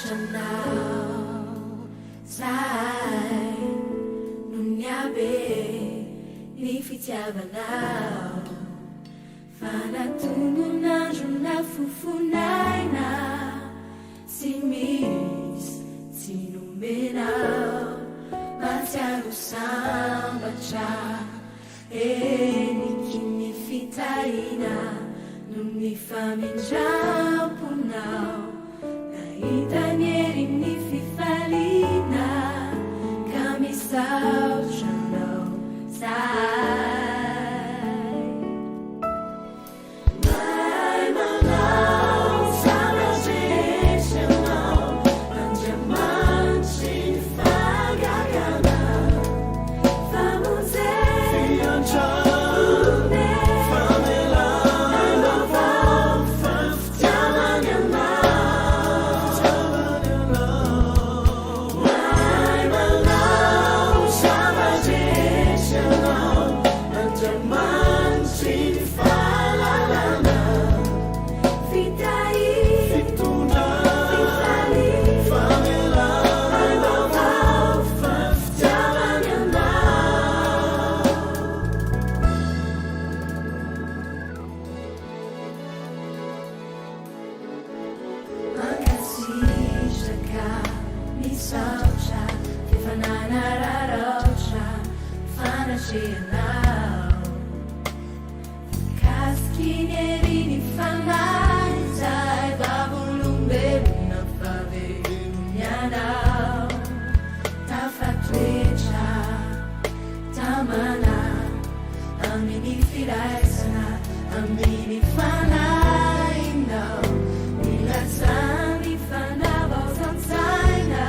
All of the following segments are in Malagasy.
ฉันหนาวสายนุ่นยาเบนี่ฟิจาบานาวฟานาตุนุนาจุนาฟูนายนาซิมิสซินุเมนามาจารุซังบัจานี่คิมิฟิตาอินา Non mi fa mangiare punao, la italiani mi fi falina, che mi sa già sai. Mai malao, sama gente não, anja manci fagagana, vamos fiança. Socha, que fanana rarocha, fana now. Caschinerini fanai, sai babulumbe na favelunyana. Ta fatwecha, tamana, amini firai sana, amini fanai no. Nilasani fana bozan saina.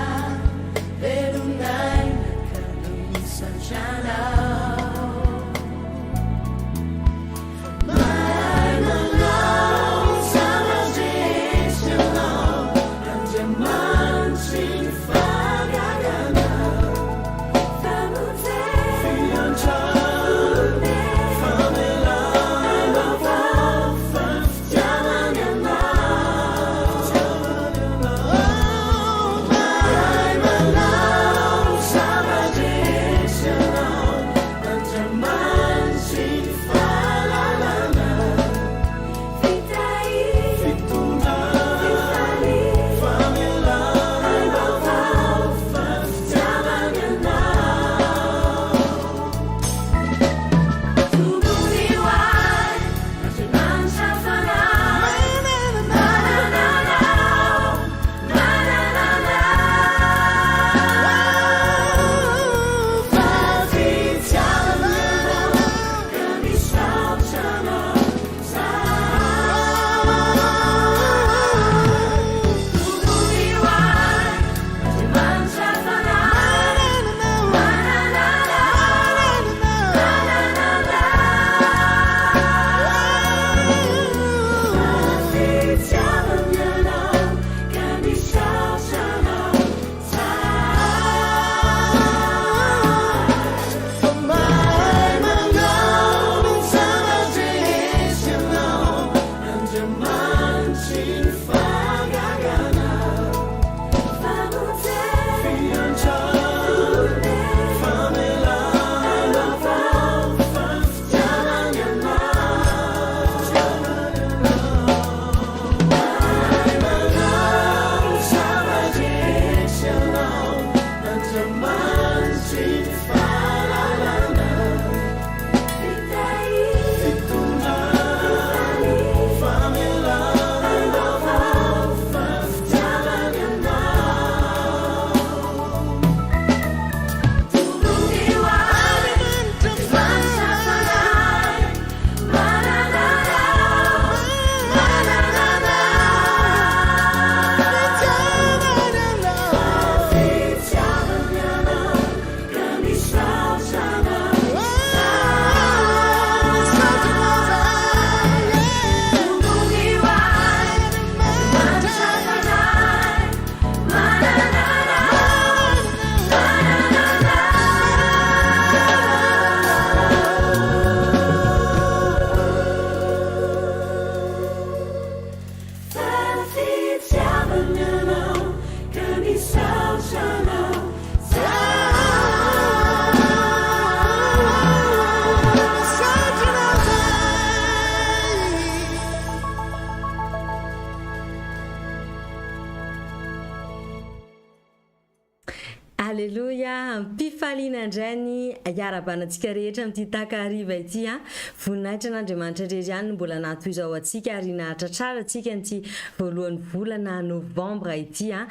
Alleloia, mpifaliana indrany iarabanantsika rehetra amin'ity takariva ity a voninahitra n'Andriamanitra rery ihany mbola nato izao antsika ary nahatra tsara antsika anty voalohan'ny volana novambra ity a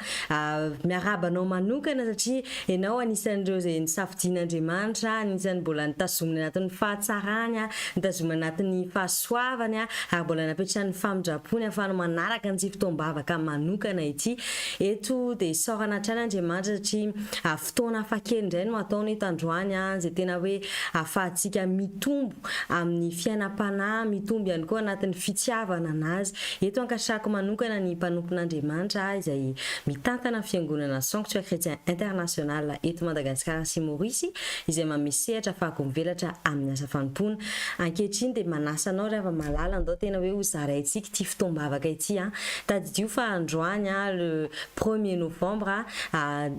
miarabanao manokana satria ianao anisan'ireo izay nisafidian'Andriamanitra, anisan'ny mbola nitazomina anatin'ny fahatsarany a, nitazomina anatin'ny fahasoavany a, ary mbola napetrahan'ny famindrapony ahafahana manaraka an'ity fotoam-bavaka manokana ity. Eto dia isaorana hatrany Andriamanitra satria fotoana hafakely indray no ataony eto androany izay tena hoe ahafahantsika mitombo amin'ny fiainam-panahy, mitombo ihany koa anatin'ny fitiavana anazy. Eto ankasitrahako manokana ny mpanompon'Andriamanitra izay mitantana fiangonana Sanctuaire Chrétien International eto Madagasikara sy Maurice izay mamesehatra afahako mivelatra amin'ny asa fanompoana. Ankehitriny dia manasa anao rehefa malala andao tena hoe ho zaraintsika ity fotoam-bavaka ity tadidio fa androany le 1er novembre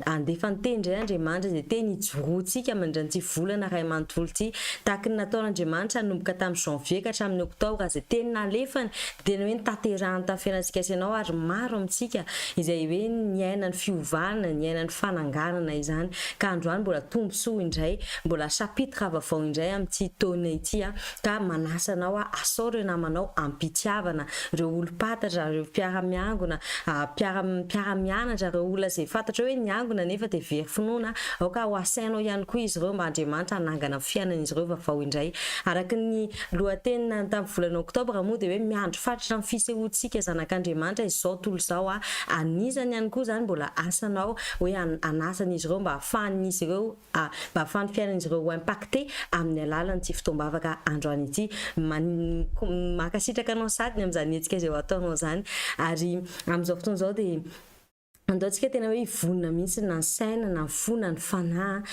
andefa nitendry Andriamanitra izay teny hijoroantsika mandran'ity volana ray manontolo ity tahaka ny nataon'Andriamanitra nanomboka tamin'ny janvier ka hatramin'ny oktobra izay teny nalefany tena hoe nitanterahany tamin'ny fiainantsika sy ianao ary maro amintsika izay hoe niaina ny fiovana, niaina ny fananganana izany ka androany mbola tombosoa indray, mbola chapitre vaovao indray amin'ity taona ity ka manasa anao asao ireo namanao ampitiavana ireo olo-patatra, ireo mpiara-miangona, mpiara-mianatra, ireo olona izay fantatra hoe niangona nefa dia very finoana ao ka ho asainao ihany koa izy ireo mba Andriamanitra hanangana fiainan'izy ireo vaovao indray. Araka ny lohatenina tamin'ny volana oktobra moa dia hoe miandro fatratra amin'ny fisehoantsika zanak'Andriamanitra izao tontolo izao anisany ihany koa izany mbola asanao hoe anasan'izy ireo mba ahafahan'izy ireo mba ahafahan'ny fiainan'izy ireo ho impacté amin'ny alalan'ity fotoam-bavaka androany ity. Makasitraka anao sady amin'izany hetsika izay ho ataonao izany ary amin'izao fotoana izao dia andaontsika tena hoe ivonina mihitsy na ny saina na ny fona ny fanahy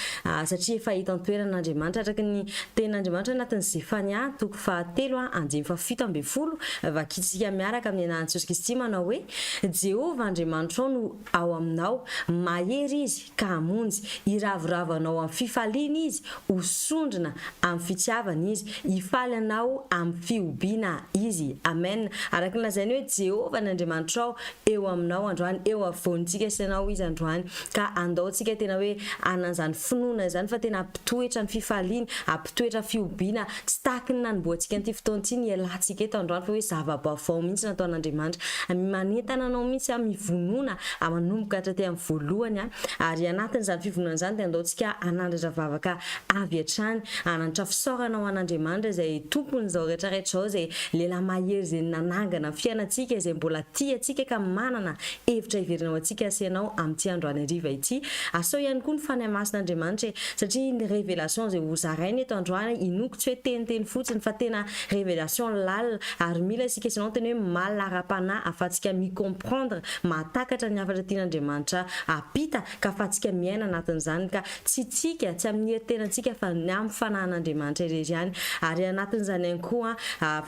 satria efa hita antoeran'Andriamanitra araka ny ten'Andriamanitra anatin'ny Zefania 3:7-7 vakitsika miaraka amin'ny anaran'i Jesosy Kristy manao hoe Jehova Andriamanitra no ao aminao, mahery izy ka hamonjy, iraviravanao amin'ny fifaliana izy, hosondrina amin'ny fitiavana izy, hifaly anao amin'ny fihobiana izy. Amen. Araka ny lazainy hoe Jehova n'Andriamanitra eo aminao androany, eo afovoany tsika sanao izy androany ka andaontsika tena hoe anan'izany finoana izany fa tena ampitoetra ny fifaliana, ampitoetra fihobiana tsy tahaka ny nanomboantsika an'ity fotoana ity nialantsika eto androany fa hoe zava-baovao mihitsy nataon'Andriamanitra manentana anao mihitsy mivonoana manomboka hatraty amin'ny voalohany ary anatin'izany fivonoana izany dia andaontsika anandratra vavaka avy hatrany, anandratra fisaorana ho an'Andriamanitra izay tompon'izao rehetrarehetra izao izay lehilahy mahery izay nanangana fiainantsika izay mbola tiantsika ka manana hevitra iverinao antsika asianao amin'ity androany hariva ity. Asao ihany koa ny fanahy masin'Andriamanitra satria ny révélation izay ho zarainy eto androany inoko tsy hoe teniteny fotsiny fa tena révélation lalina ary mila isika isanao tena hoe malaram-panahy ahafahantsika micomprendre mahatakatra ny hafatra tian'Andriamanitra apita ka ahafahantsika miaina anatin'izany ka tsy tsika tsy amin'ny herin-tenantsika fa ny amin'ny fanahin'Andriamanitra irery ihany ary anatin'izany ihany koa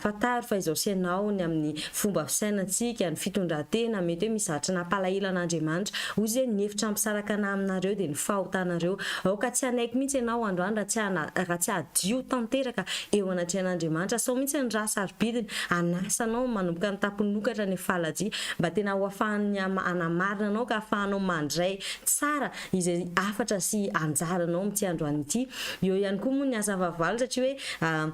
fantaro fa izao sianao ny amin'ny fomba fisainantsika ny fitondran-tena mety hoe misy zatra nampalahelo an'Andriamanitra hoy izay ny hevitra ampisaraka aminareo dia ny fahotanareo ao ka tsy anaiky mihitsy ianao androany raha tsy adio tanteraka eo anatrehan'Andriamanitra sao mihitsy ny raha sarobidiny anasanao manomboka ny tamponokatra ny faladia mba tena ho ahafahany anamarina anao ka ahafahanao mandray tsara izay afatra sy anjaranao amin'ity androany ity. Eo ihany koa moa ny asa vavalo satria hoe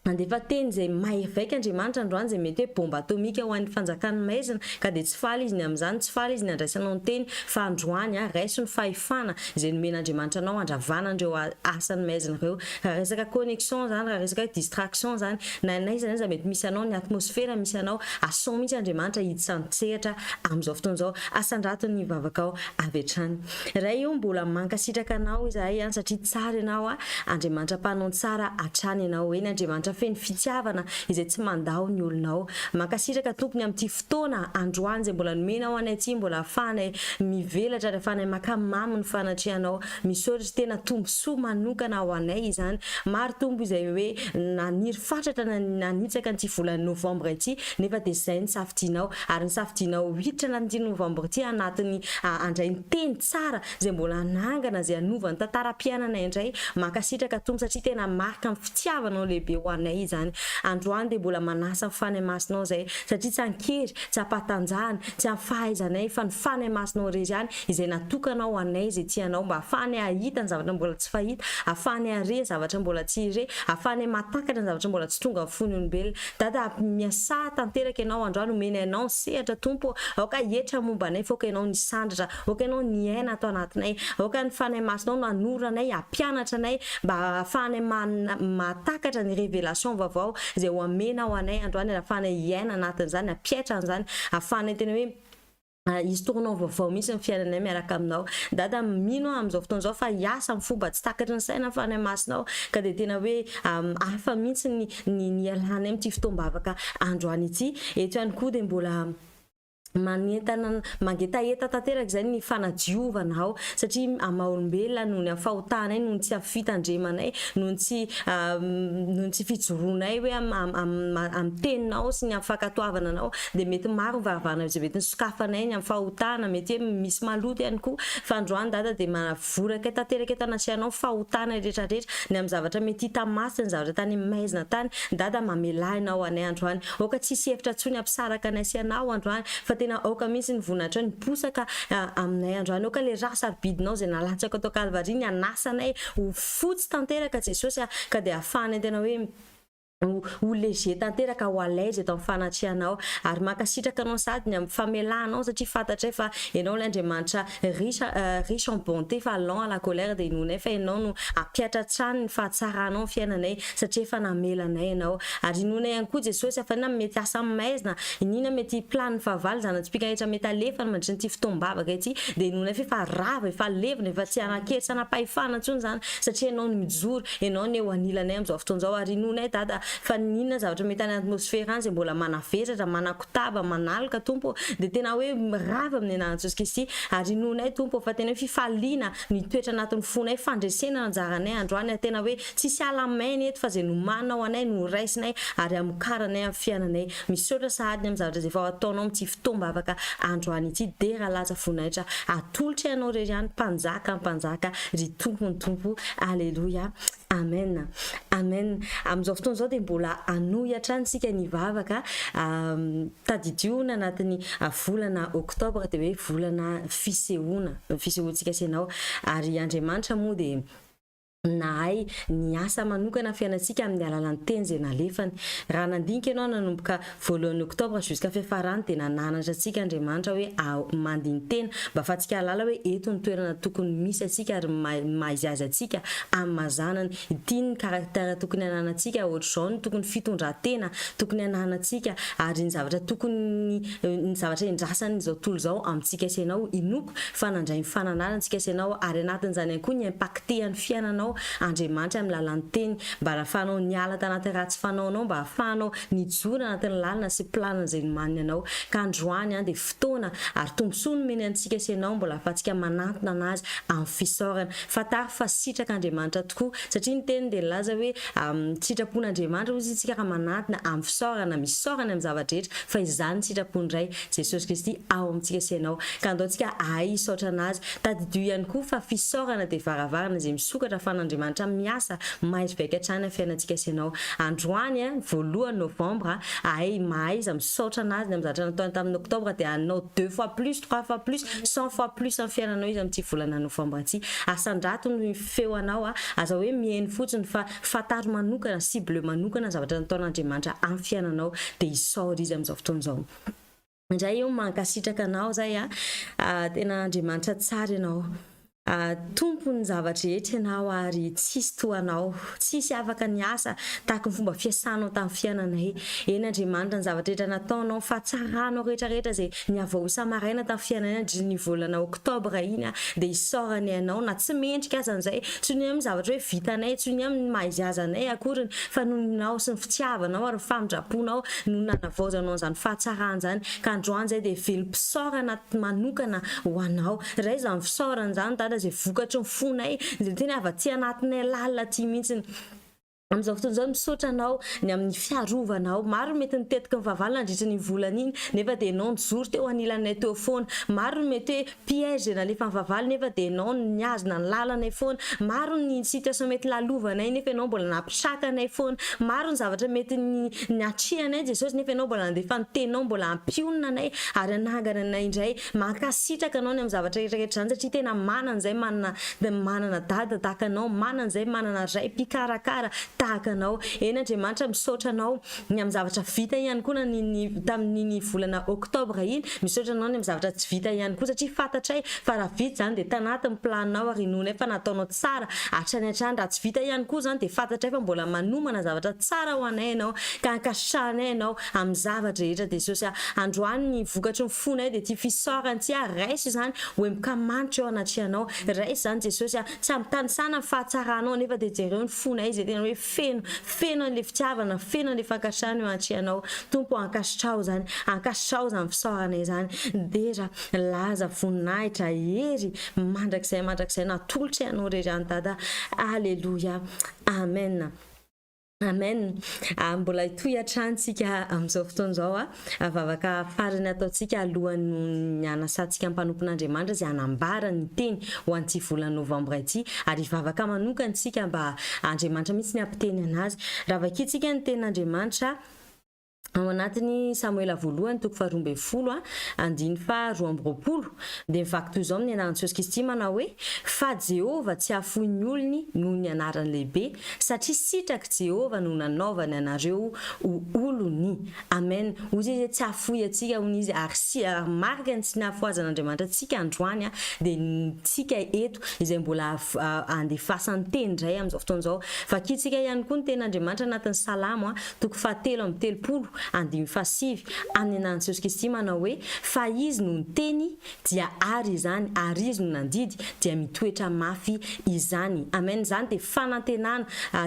andefa teny izay mahevaika Andriamanitra androany izay mety hoe bomba atomika ho an'ny fanjakany maizina ka dia tsy faly izy ny amin'izany, tsy faly izy ny andraisanao ny teny fa androany raiso ny fahefana izay nomen'Andriamanitra anao andravana andreo asany maizina ireo. Raha resaka connexion zany, raha resaka distraction zany na naiza izay mety misy anao ny atmosfera misy anao asao mihitsy Andriamanitra hiditra nitsehatra amin'izao fotoana izao asandrato ny vavakao avy hatrany. Raha io mbola mankasitraka anao izahay satria tsara ianao Andriamanitra mpanao tsara hatrany ianao eny Andriamanitra andriamanitra feny fitiavana izay tsy mandao ny olonao. Mankasitraka tompony amin'ity fotoana androany zay mbola nomena ao anay ty, mbola ahafahanay mivelatra ary ahafahanay makamamy ny fanatrehanao. Misaotra tena tombosoa manokana ao anay izany. Maro tombo izay hoe naniry fatratra nanitsaka nyty volany novambra ity, nefa dia izay ny safidianao ary ny safidianao hiditra anatin'ity novambra ity anatin'ny andray ny teny tsara zay mbola nangana zay anovany tantaram-piainana indray. Mankasitraka tombo satria tena marika amin'ny fitiavanao lehibe ho anay izany. Androany dia mbola manasa ny fanahy masinao zay satria tsy ankery, tsy ampatanjahana, tsy afahaizanay fa ny fanahy masinao rery ihany izay natokanao anay izay tianao mba ahafahanay ahita ny zavatra mbola tsy fahita, ahafahanay are ny zavatra mbola tsy ire, ahafahanay matakatra ny zavatra mbola tsy tonga amin'ny fon'ny olombelona. Dada miasa tanteraka ianao androany, omena ianao ny sehatra tompo, aoka hetra momba anay fa aoka ianao ny sandratra, aoka ianao ny aina ato anatinay, aoka ny fanahy masinao no hanora anay, hampianatra anay mba ahafahanay matakatra ny révélation vaovao izay ho amena ho anay androany, ahafahanay hiaina anatin'izany, hampiatra an'izany, ahafahanay tena hoe historonao vaovao mihitsy ny fiainanay miaraka aminao. Dada mino amin'izao fotoana izao fa hiasa amin'ny fomba tsy takatry ny saina ny fanahy masinao, ka dia tena hoe hafa mihitsy ny ialany amin'ity fotoam-bavaka androany ity. Eto ihany koa dia mbola mangetaeta tanteraka izay ny fanadiovanao satria amaha-olombelona noho ny fahotanay, noho ny tsy fitandremanay, noho ny tsy fijoroanay hoe amin'ny teninao sy ny fankatoavana anao, dia mety maro ny varavana izay mety ny sokafanay ny amin'ny fahotana, mety hoe misy maloto ihany koa. Fa androany dada dia manavoraka tanteraka eto anatrehanao fahotana rehetrarehetra ny amin'ny zavatra mety hita masina, ny zavatra tany maizina tany. Dada mamelahinao anay androany, aoka tsisy hevitra tsony ampisaraka anay sy anao androany fa tena aoka mihitsy ny voninahitra ny posaka aminay androany. Aoka le raha sarobidinao zay nalatsaka tao Kalvari ny anasanay ho fotsy tanteraka Jesosy, ka dia ahafahanay tena hoe ho léger tanteraka, ho à l'aise eto amin'ny fanatrehanao. Ary mankasitraka anao sady ny amin'ny famelanao satria fantatray fa ianao l'Andriamanitra riche en bonté fa lent à la colère dia inonay fa ianao no ampiatra trano ny fahatsaranao ny fiainanay satria efa namelanay ianao. Ary inonay ihany koa Jesosy afa na mety asa maizina, inona mety plan ny fahavalo zana-tsipika rehetra mety alefa mandritra nyity fotoam-bavaka ity, dia inonay fa rava, efa levina, efa tsy anakery, tsy anapahifana intsony zany satria ianao no mijoro, ianao no eo anilanay amin'izao fotoana izao. Ary inonay dada fa ninona zavatra mety any atmosfera any zay mbola manaveratra, manakotaba, manalika tompo, dia tena hoe rava amin'ny anaran'i Jesosy Kristy. Ary inonay tompo fa tena hoe fifaliana ny toetra anatin'ny fonay, fandresena anjaranay androany, tena hoe tsisy alamainy eto fa zay nomanao anay no raisinay ary amokaranay amin'ny fiainanay. Misaotra sahady amin'ny zavatra zay efa ataonao amin'ity fotoam-bavaka androany ity, dia raha latsa voninahitra atolotra ianao rery ihany, mpanjaka mpanjaka ry tompony tompo. Alleluia, amen, amen. Amin'izao fotoana izao dia mbola anohitra antsika ny vavaka tadidiona anatin'ny volana oktobra, dia hoe volana fisehoantsika senao. Ary Andriamanitra moa dia nahay ny asa manokana fiainantsika amin'ny alalan'ny teny zay nalefany. Raha nandinika ianao nanomboka voalohan'ny oktobra jusqu'à fefarany dia nananatra antsika Andriamanitra hoe mandiny tena mba ahafahantsika halala hoe eto ny toerana tokony misy antsika ary maizazy antsika amin'ny mazanany. Ity ny karaktera tokony hananantsika, ohatr'izao ny tokony fitondran-tena tokony hananantsika, ary ny zavatra tokony ny zavatra indrasany izao tontolo izao amintsika senao inoko fa nandray ny fanananantsika senao, ary anatin'izany ihany koa ny impacté-an'ny fiainanao Andriamanitra amin'ny lalan'ny teny mba ahafahanao niala tanaty ratsy fanaonao, mba ahafahanao nijoro anatin'ny lalina sy planiny izay nomaniny anao. Ka androany dia fotoana ary tombosoa no meny antsika senao mbola ahafahantsika manantona anazy amin'ny fisaorana. Fatary fa sitraka Andriamanitra tokoa satria ny teny dia nilaza hoe sitrapon'Andriamanitra ozy isika ka manantona amin'ny fisaorana, misaorana amin'ny zavatra rehetra, fa izany sitrapony iray Jesosy Kristy ao amintsika senao. Ka andaontsika ahay hisaotra anazy. Tadidio ihany koa fa fisaorana dia varavarana izay misokatra Andriamanitra miasa maizy vaika hatrany fiainantsika senao. Androany voalohany novambra ahay mahaiza misaotra anazy ny amin'ny zavatra nataony tamin'ny oktobra dia anao 2 fois plus, 3 fois plus, 100 fois plus amin'ny fiainanao izy amin'ity volana novambra ity. Asan-drato ny feo anao aza hoe mihaino fotsiny fa fatary manokana, cible manokana zavatra nataon'Andriamanitra amin'ny fiainanao dia hisaora izy amin'izao fotoana izao. Indray io mankasitraka anao zay tena Andriamanitra tsara ianao. Tompony zavatra rehetra ianao ary tsisy toanao, tsisy afaka ny asa tahaka ny fomba fiasanao tamin'ny fiainana. Eny Andriamanitra ny zavatra rehetra nataonao, fahatsaranao rehetrarehetra zay niavao samaraina tamin'ny fiainana ny volana oktobra iny dia isaorany ianao na tsy mendrika aza an'izay, tsy ny amin'ny zavatra hoe vitanay, tsy ny amin'ny maha-izazanay akoriny, fa nonao sy ny fitiavanao ary ny famindraponao no nanavaozanao an'izany fahatsarana zany ka androany zay dia velom-pisaorana manokana ho anao. Ray izany fisaorana zany zay vokatry ny fonay zay tena avy-aty anatinay lalina ty mihitsiny. Amin'izao fotoana izao misaotra anao ny amin'ny fiarovanao. Maro mety nitetika ny vavahady nandritra ny volana iny nefa dia ianao nijoro teo anilanay teo foana. Maro mety hoe piège nalefa ny vavahady nefa dia ianao niazona ny lalanay foana. Maro ny situation mety lalovanay nefa ianao mbola nampitrakanay foana. Maro ny zavatra mety niatrihanay Jesosy nefa ianao mbola nandefa ny teninao, mbola ampionona anay ary anangana anay indray. Mankasitraka anao ny amin'ny zavatra rehetrarehetra zany satria tena manana izay manana dada tahaka anao, manana izay manana ray mpikarakara tahaka anao. Eny Andriamanitra misaotra anao ny amin'ny zavatra vita ihany koa tamin'ny volana oktobra iny, misaotra anao ny amin'ny zavatra tsy vita ihany koa satria fantatray fa raha vita zany dia tanatin'ny planinao ary nonay fa nataonao tsara hatrany hatrany. Raha tsy vita ihany koa zany dia fantatray fa mbola manomana zavatra tsara ho anay ianao ka ankasitrahanay ianao amin'ny zavatra rehetra. Jesosy androany ny vokatry ny fonay dia ty fisaorany ty raisy zany hoemboka manitra eo anaty ianao. Raisy zany Jesosy tsy ampitanisana ny fahatsaranao nefa dia jereo ny fonay zay tena hoe feno an'le fitiavana, feno an'le fankasitrahana eo anaty ianao. Tompo ankasitrao zany fisaoranay zany dera laza voninahitra hery mandrakizay natolotra ianao rery any Dada. Alleluia, amen. Amen. Mbola hitohy hatranintsika amin'izao fotoana izao vavaka farany ataontsika alohan'ny hanasantsika mpanompon'Andriamanitra izay hanambara ny teny ho an'ity volana novambra ity ary vavaka manokantsika mba Andriamanitra mihitsy ny ampiteny anazy. Raha vakintsika ny tenin'Andriamanitra ao anatiny Samuela voalohany 2:12 andiny fa 2:20 dia mivaky toy izao amin'ny anaran'i Jesosy Kristy manao hoe fa Jehova tsy afoy ny olony noho ny anarany lehibe satria sitraky Jehova no nanaovany anareo ho olony. Amen. Ozy izy tsy afoy atsika hoy izy ary marika ny tsy nahafoazan'Andriamanitra atsika androany dia tsika eto izay mbola andefasany teny indray amin'izao fotoana izao. Vakintsika ihany koa ny tenin'Andriamanitra anatin'ny Salamo 7:30 andimy fasivy amin'ny anaran'i Jesosy Kristy manao hoe fa izy no niteny dia ary izany ary izy no nandidy dia mitoetra mafy izany. Amen. Zany dia fanantenana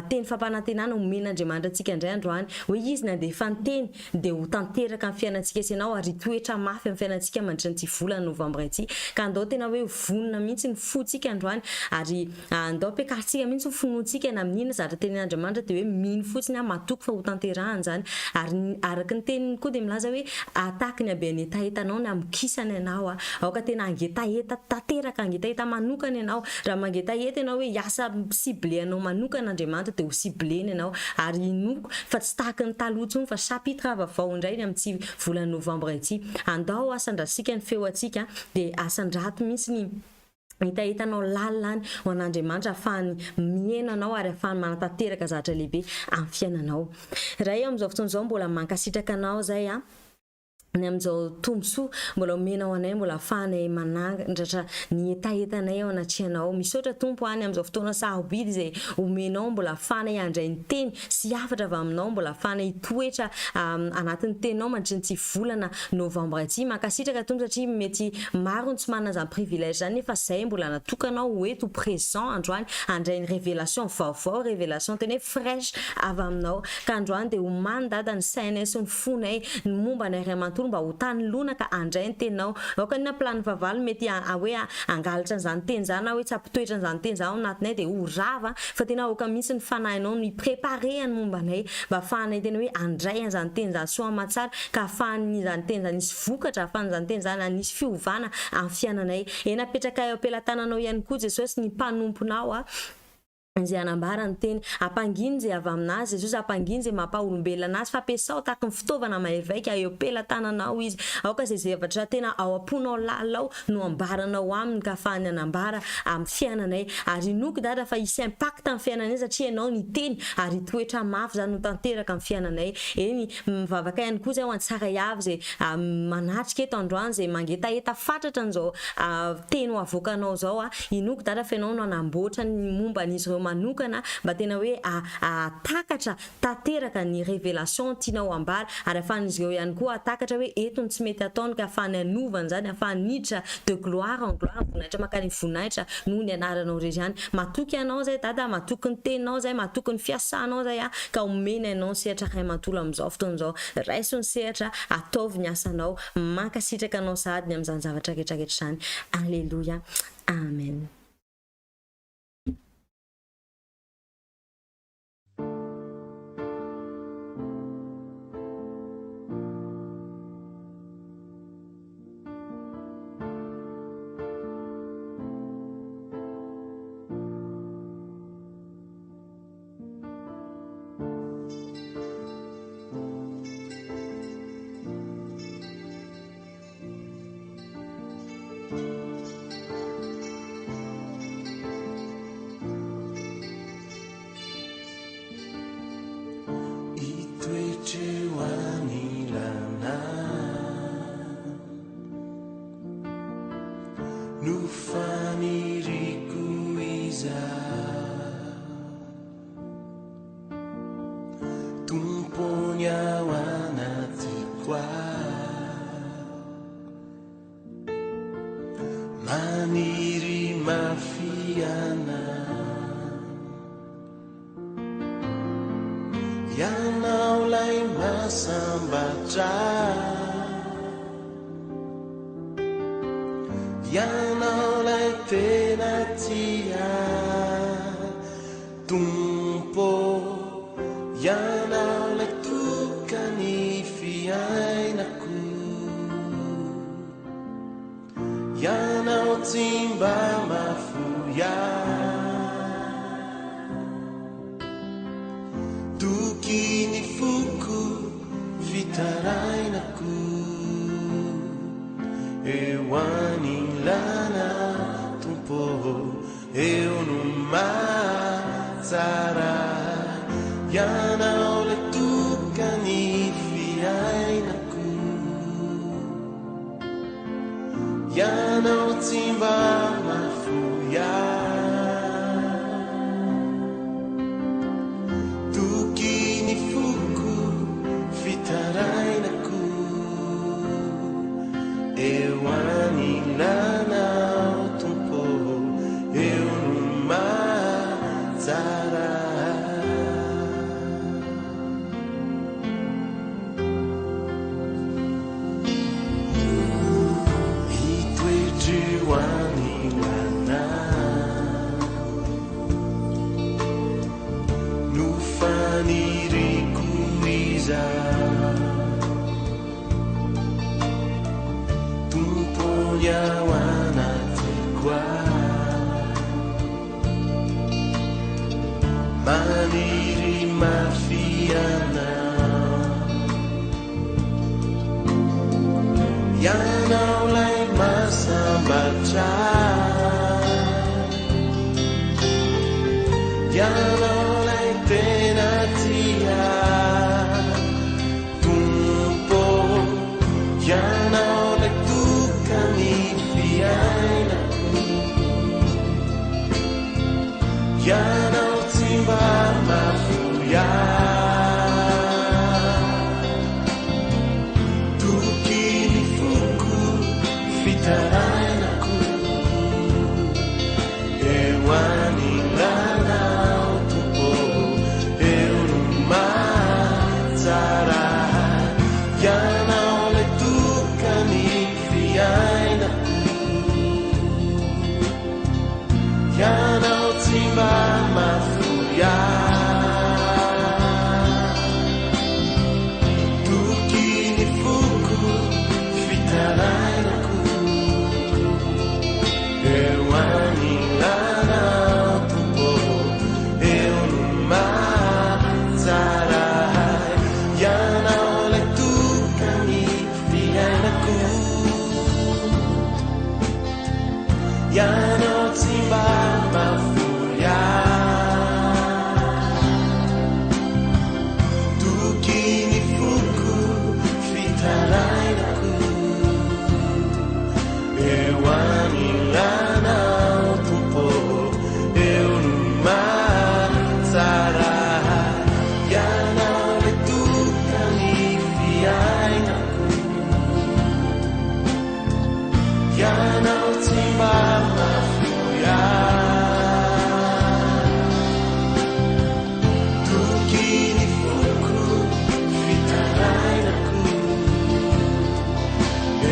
teny fampanantenana omen'Andriamanitra antsika indray androany hoe izy nandefa ny teny dia ho tanteraka amin'ny fiainantsika sy ianao ary toetra mafy amin'ny fiainantsika mandritra n'ity volana novambra ity ka andao tena hoe vonona mihitsy ny fontsika androany ary andao ampiakarintsika mihitsy ny finoantsika na amin'ina zavatra tenin'Andriamanitra dia hoe mino fotsiny matoky fa ho tanterahany zany ary araka ny teniny koa dia milaza hoe ataky ny abe etaetanao ny amikisana ianao aoka tena angetaeta tanteraka angetaeta manokana ianao. Raha mangetaeta ianao hoe hiasa sibleanao manokana Andriamanitra dia ho sibleny ianao ary inoko fa tsy tahaka ny taloha intsony fa chapitre vaovao indray ny amin'ity volana novambra ity. Andao asandratsika ny feo atsika dia asandrato mihitsy ny hitahitanao lalina ho an'Andriamanitra ahafahany miainanao ary ahafahany manatanteraka zavatra lehibe amin'ny fiainanao. Raha eo amin'izao fotoana izao mbola mankasitraka anao zay ny amin'izao tombosoa mbola omenao anay mbola ahafahanay manandratra ny etaetanay ao anatrianao. Misaotra tompo any amin'izao fotoana sarobidy izay omenao mbola ahafahanay handray ny teny sy hafatra avy aminao, mbola ahafahanay toetra anatin'ny teninao mandritra n'ity volana novambra ity. Mankasitraka tompo satria mety maro ny tsy manana izany privilège zany nefa zay mbola natokanao ho eto présent androany handray ny révélation vaovao, révélation tena hoe fraîche avy aminao ka androany dia homany Dada ny sainay sy ny fonay ny momba ny Ariamantolo mba ho tany lona ka andray ny teninao. Ao kanina plany vavalo mety hoe angalatra n'izany teny zany hoe tsy ampitoetra n'izany teny zany ao anatinay dia ho rava fa tena aoka mihitsy ny fanahinao ny préparé ny mombanay mba ahafahanay tena hoe andray an'izany teny zany soa amatsara ka ahafahan'izany teny zany nisy vokatra, ahafahan'izany teny zany nisy fiovana amin'ny fiainanay. Ena apetraka eo ampelantananao ihany koa Jesosy ny mpanomponao zay anambara ny teny ampanginy zay avy aminazy jesosy ampanginy zay mampaolombelona anazy fa ampiasao tahaka ny fitaovana mahevaika eo pelatananao izy aoka zay zavatra tena ao am-ponao lalalao no ambaranao aminy ka afahany anambara amin'ny fiainanay ary noky dada fa isy impact amin'ny fiainanay satria ianao ny teny ary toetra mafy zany no tanteraka amin'ny fiainanay eny mivavaka ihany koa zay ho antsara iavy zay manatrika eto androany zay mangetaeta fatratra an'izao teny ho avoakanao zao inoky dada fa ianao no anamboatra ny momba n'izy ireo manokana mba tena hoe atakatra tanteraka ny révélation tianao ambara ary afahan'izy ireo ihany koa atakatra hoe etony tsy mety ataony ka afahany anovany zany afahany niditra de gloire en gloire voninahitra makany voninahitra noho ny anaranao rery zany matoky ianao zay dada matoky ny teninao zay matoky ny fiasanao zay ka omena ianao ny sehatra ray mantolo amin'izao fotoan'izao raiso ny sehatra ataovy ny asanao mankasitraka anao sahady ny amin'izany zavatra rehetrarehetra zany alleluia amen. ianao tsy mba mafory tokiny foko fitarainako eo anilanao tompo eo no mahatsara ianao le tokany fiainako ianao tsy mba mafory tokiny foko fitarainako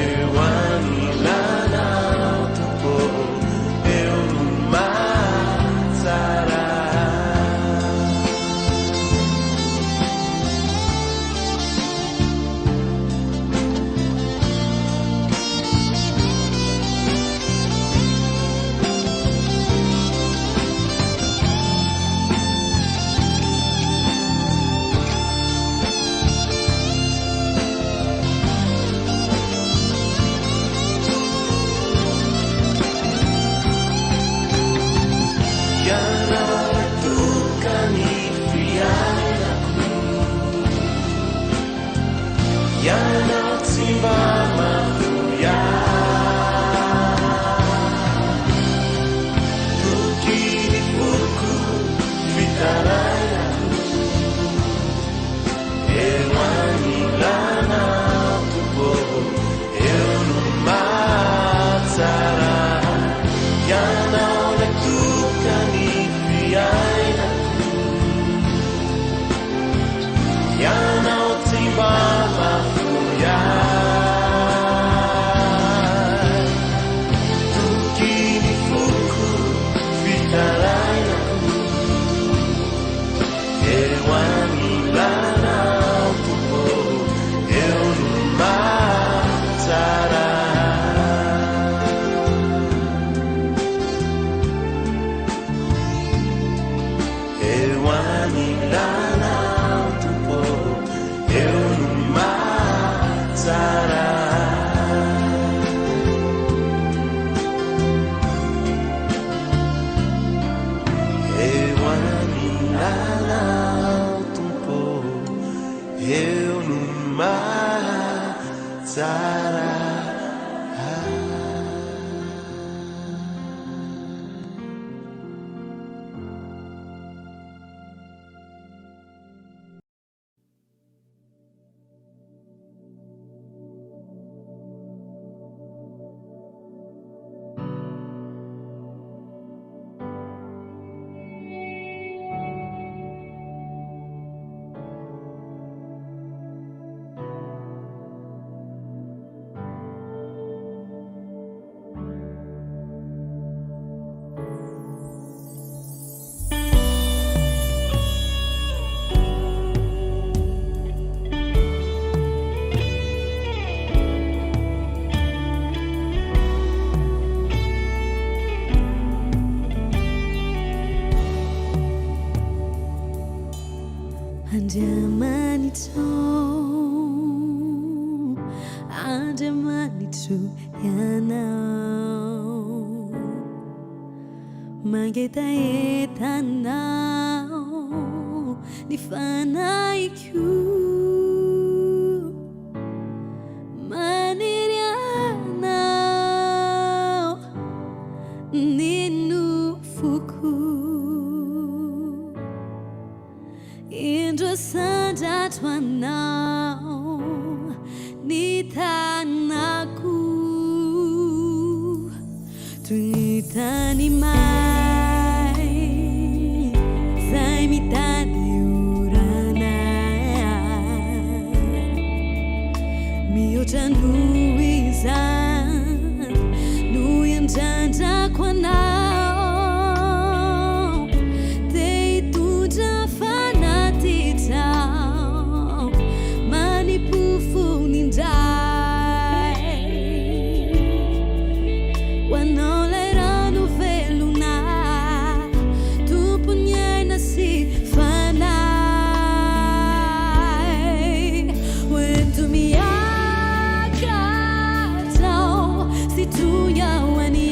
eo anilanao tompo eo no mahatsara ianao tokany fiainako ianao tsy mba mafory tokiny foko fitarainako eo anilanao tompo eo no mahatsara ianao le tokany fiainako ianao tsy mba mafory tokiny foko fitarainako eo anilanao tompo eo no mahatsara eo anilanao tompo eo no mahatsara eo anilanao tompo eo no mahatsara Andamanitro ianao mangetaetanao ny fanaiko maniry anao ny nofoko indro sandratra anao ny tanako toy ny tany may zay mitady orana mihoatra noho izany no iandrandrako anao te hitondra fanatitra manipofony-ndray ho anao lay rano velona tompony aina sy fanay hoento miakatao sy toy ao any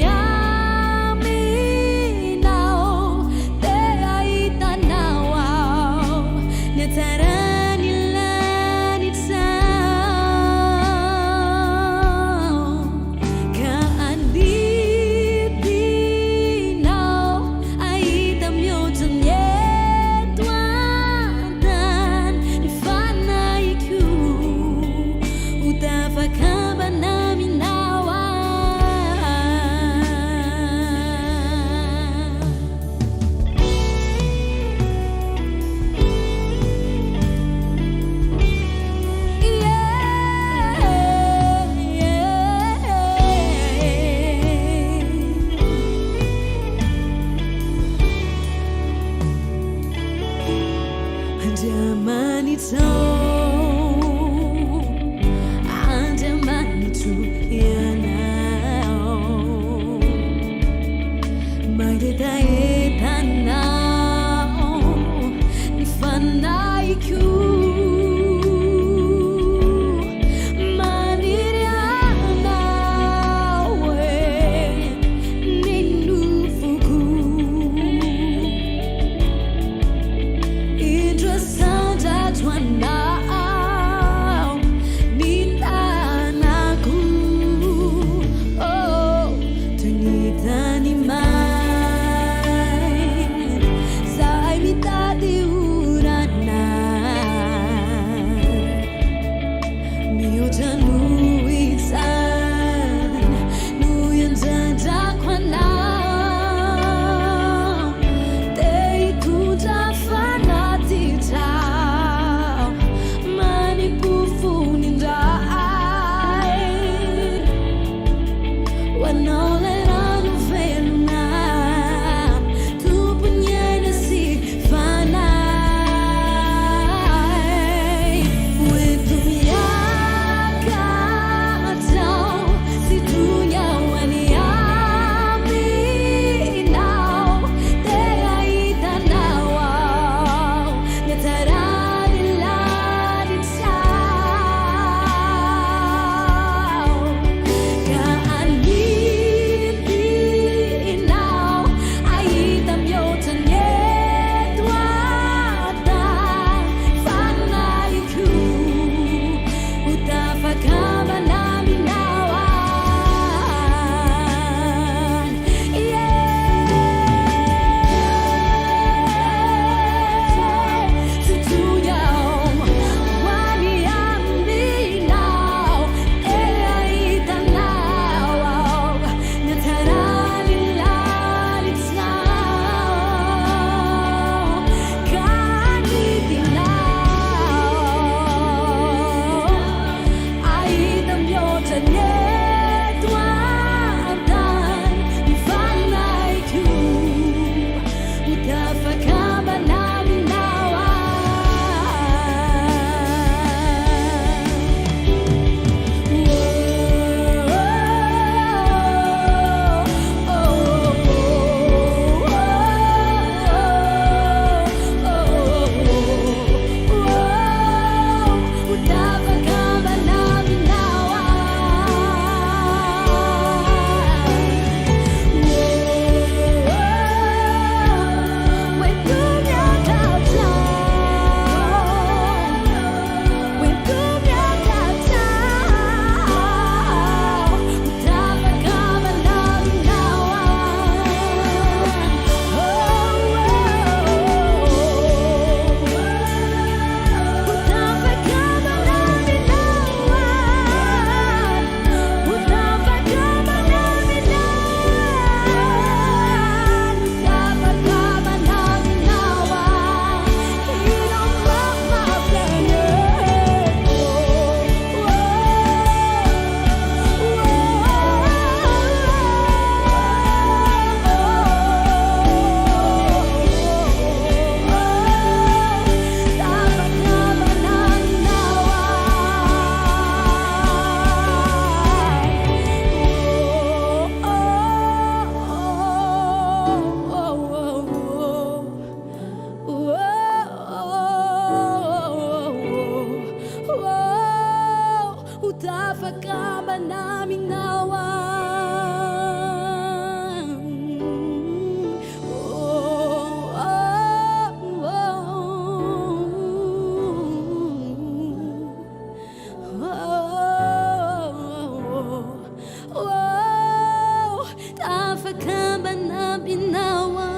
tafakambanaminawa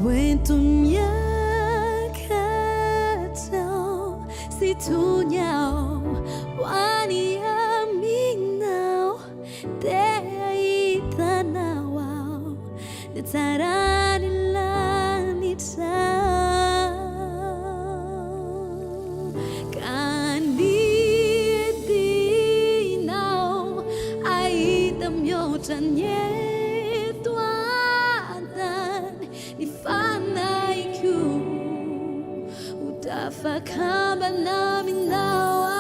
wentumyakatao situnyao waniaminao teaitanawao nitaranilanitaa Nyetwadan ifanaiku utafakamba nami nawa.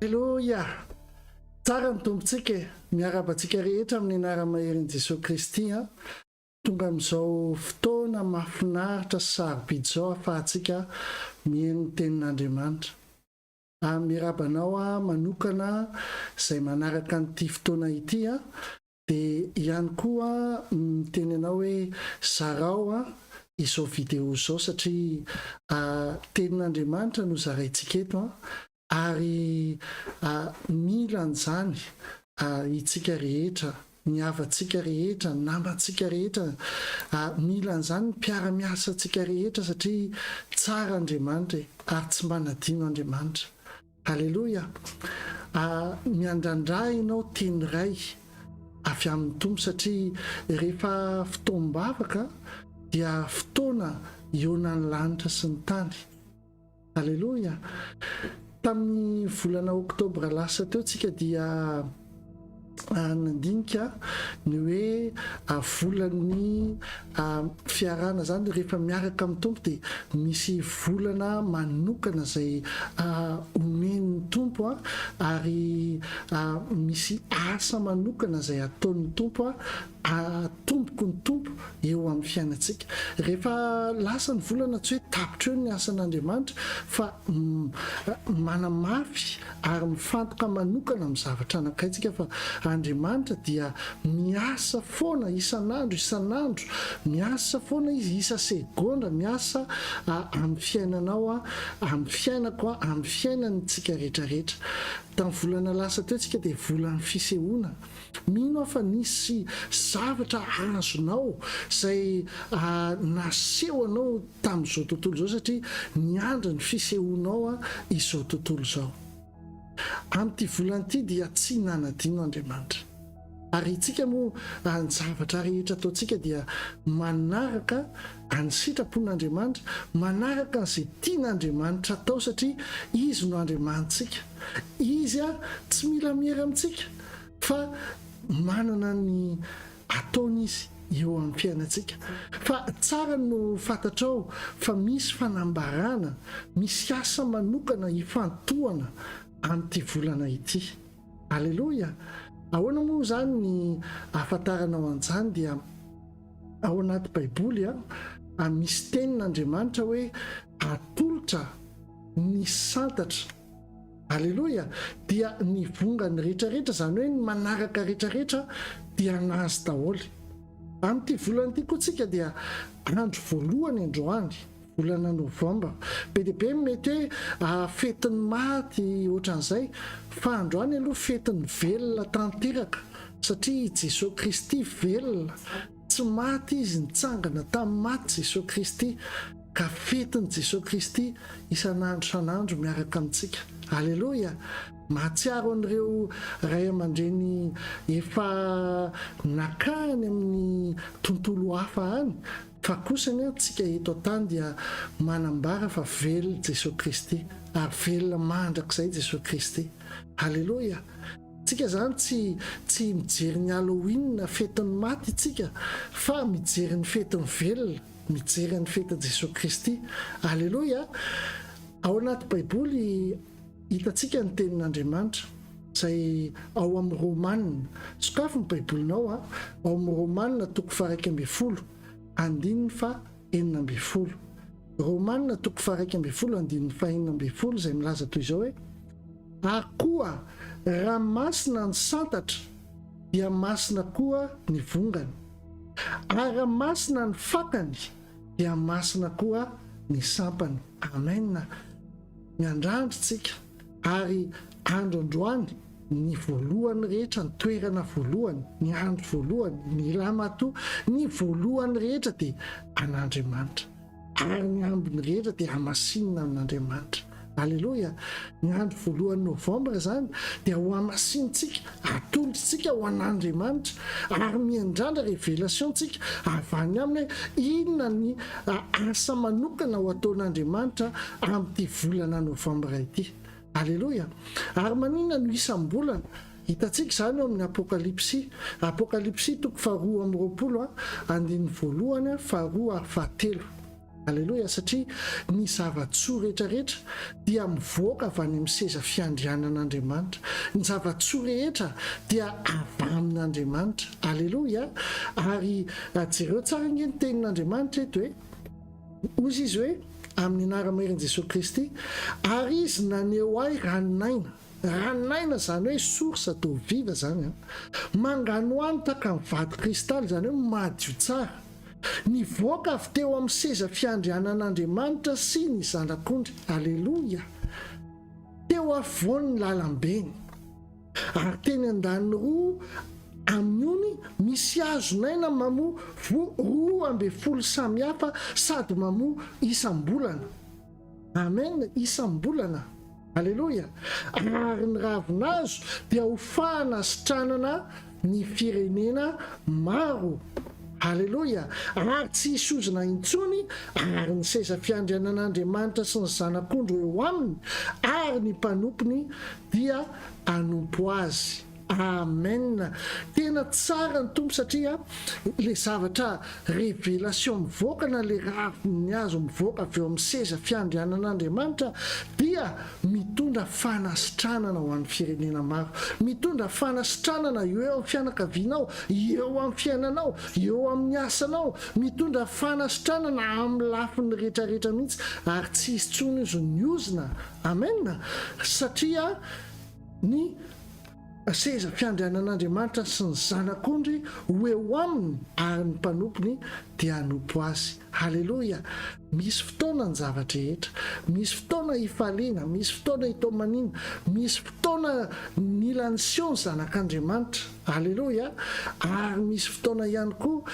Halleluja. Tsara ny tompontsika miarabantsika rehetra amin'ny anara-maherin' Jesosy Kristy a tonga amin'izao fotoana mahafinaritra sy sarobidy izao ahafahantsika mihaino ny tenin'Andriamanitra. Miarabanao a manokana izay manaraka n'ity fotoana ity a dia ihany koa miteny anao hoe zarao a izao video izao satria tenin'Andriamanitra no zaraintsika eto a ary mila an'izany itsika rehetra ny havantsika rehetra, namantsika rehetra, mila an'izany ny mpiara-miasantsika rehetra satria tsara Andriamanitra ary tsy manadino Andriamanitra. Halleluja. Miandrandray ianao teny ray avy amin'ny tompo satria rehefa fotoam-bavaka dia fotoana ionan'ny lanitra sy ny tany. Halleluja. Tamin'ny volana oktobra lasa teo tsika dia nandinika ny hoe volan'ny fiarana zany rehefa miaraka amin'ny tompo dia misy volana manokana izay omen'ny tompo ary misy asa manokana izay ataon'ny tompo tompoko ny tompo eo amin'ny fiainantsika. Rehefa lasa ny volana tsy hoe tapitra eo ny asan'Andriamanitra fa manamafy ary mifantoka manokana amin'ny zavatra anankaitsika fa Andriamanitra dia miasa foana isan'andro, miasa foana izy isa segondra, miasa amin'ny fiainanao amin'ny fiainako amin'ny fiainantsika rehetrarehetra. Tamin'ny volana lasa teo tsika dia volan'ny fisehoana. Mino fa nisy zavatra azonao izay naseho anao tamin'izao tontolo izao satria niandry ny fisehoanao izao tontolo izao. Amin'ity volan'ity dia tsy nanadino Andriamanitra. Ary itsika moa ny zavatra rehetra ataontsika dia manaraka ny sitrapon'Andriamanitra, manaraka an'izay tian'Andriamanitra atao satria izy no Andriamanitsika. Izy tsy mila miera amintsika fa manana ny ataony izy eo amin'ny fiainantsika. Fa tsara no fantatrao fa misy fanambarana, misy asa manokana hifantohana amin'ity volana ity. Halleluja. Ahoana moa zany ny ahafantaranao an'izany dia ao anaty Baiboly misy tenin'Andriamanitra hoe atolotra ny santatra. Halleluja. Dia ny vongany rehetrarehetra zany hoe ny manaraka rehetrarehetra dia nazy daholo. Amin'ity volana ity koa tsika dia andro voalohany androany volana Novambra. Be dia be mety hoe fetin'ny maty ohatran'izay fa androany aloha fetin'ny velona tanteraka satria Jesosy Kristy velona. Tsy maty izy, nitsangana tamin'ny maty Jesosy Kristy ka fetin'i Jesosy Kristy isan'andro miaraka amintsika. Halleluja. Mahatsiaro an'ireo ray aman-dreny efa nakany amin'ny tontolo hafa any fa kosa tsika eto an-tany dia manambara fa velona Jesosy Kristy ary velona mandrakizay Jesosy Kristy. Halleluja. Tsika zany tsy mijery ny Halloween fetin'ny maty tsika fa mijery ny fetin'ny velona, mijery ny fetin'i Jesosy Kristy. Halleluja. Ao anaty Baiboly hitatsika ny tenin'Andriamanitra izay ao amin'ny Romanina. Sokafy ny Baibolinao ao amin'ny Romanina 1:12 andininy fa 4:12. Romanina 1:12 andininy fa 4:12 izay milaza toy izao hoe akoa raha masina ny santatra dia masina koa ny vongany, ary raha masina ny fakany dia masina koa ny sampany. Amena. Miandrandrotsika ary androandroany ny voalohany rehetra, ny toerana voalohany, ny andro voalohany, ny lamatoa, ny voalohany rehetra dia an'Andriamanitra ary ny ambiny rehetra dia hamasinina amin'Andriamanitra. Alleloia. Ny andro voalohany novambra zany dia ho hamasinitsika, atolotritsika ho an'Andriamanitra ary miandrandra revelationtsika avy any aminy inona ny asa manokana ho ataon'Andriamanitra amin'ity volana novambra ity. Alleloia. Ary maninona no isam-bolana? Hitantsika zany eo amin'ny apokalipsy toko 2:20 andiny voalohany 2 ary 7. Alleloia. Satria ny zavatsoa rehetrarehetra dia mivoaka avy any amin'ny seza fiandrianan'Andriamanitra. Ny zavatsoa rehetra dia avy amin'Andriamanitra. Alleloia. Ary jereo tsara nge ny tenin'Andriamanitra eto hoe ozy izy hoe amin'ny anara-maherin' Jesosy Kristy, ary izy naneo ahy ranonaina zany hoe source d'eau vive zany mangano anitra ka mivady kristaly zany hoe madio tsara, nivoaka avy teo amin'ny seza fiandrianan'Andriamanitra sy ny zanak'ondry. Alleloia. Teo afovoany lalambeny ary teny an-daniny roa amin'ony misy hazonaina mamoa 12 samihafa sady mamoa isam-bolana. Amen. Isam-bolana. Alleloia. Ary ny ravin'hazo dia hofahana sitranana ny firenena maro. Alleloia. Ary tsy hisozona intsony ary ny seza fiandrianan'Andriamanitra sy ny zanak'ondry eo aminy ary ny mpanompony dia anompo azy. Amen. Tena tsara ny tompo satria le zavatra revelation mivoaka na le ravin'ny hazo mivoaka avy eo amin'ny seza fiandrianan'Andriamanitra dia mitondra fanasitranana ho an'ny firenena maro, mitondra fanasitranana eo amin'ny fianakavianao, eo amin'ny fiainanao, eo amin'ny asanao, mitondra fanasitranana amin'ny lafiny rehetrarehetra mihitsy ary tsy hisy tsony izy niozina. Amen. Satria ny seza fiandrianan'Andriamanitra sy ny zanak'ondry ho eo aminy ary ny mpanompony dia hanompo azy. Halleloia. Misy fotoana ny zavatra rehetra, misy fotoana hifaliana, misy fotoana hitomanina, misy fotoana nilan'ny Sion zanak'Andriamanitra. Halleloia. Ary misy fotoana ihany koa